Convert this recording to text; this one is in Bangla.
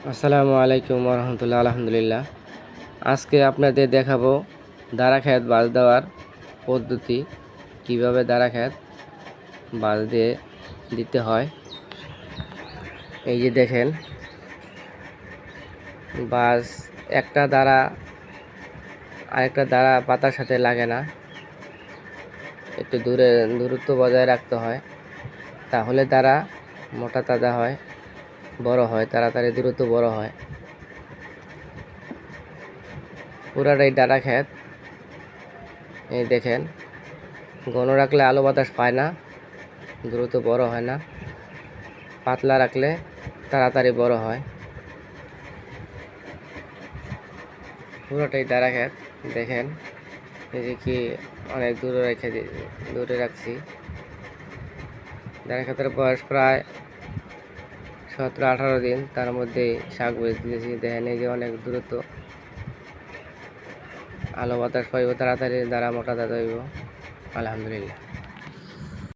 আসসালামু আলাইকুম রহমতুল্লাহ। আলহামদুলিল্লাহ, আজকে আপনাদের দেখাবো দাঁড়া খেত বাঁধ দেওয়ার পদ্ধতি, কিভাবে দাঁড়া খেত বাঁধ দিয়ে দিতে হয়। এই যে দেখেন, বাঁশ একটা দাঁড়া আরেকটা দাঁড়া পাতার সাথে লাগে না, একটু দূরত্ব বজায় রাখতে হয়, তাহলে দাঁড়া মোটা তাজা হয়, বড় হয়, তাড়াতাড়ি দূরত্ব বড় হয়। পুরাটাই দাঁড়া খেত। এই দেখেন, ঘন রাখলে আলো বাতাস পায় না, দ্রুত বড় হয় না। পাতলা রাখলে তাড়াতাড়ি বড় হয়। পুরোটাই দাঁড়া খেত। দেখেন, এই যে কি অনেক দূরে রাখছি। দাঁড়া খেতের বয়স প্রায় 17-18 দিন, তার মধ্যেই শাক বেচ দিয়েছি। দেখেন, এই যে অনেক দূরত্ব, আলো বাতাস পাইব, তাড়াতাড়ি দাঁড়া মোটা দাদা হইব। আলহামদুলিল্লাহ।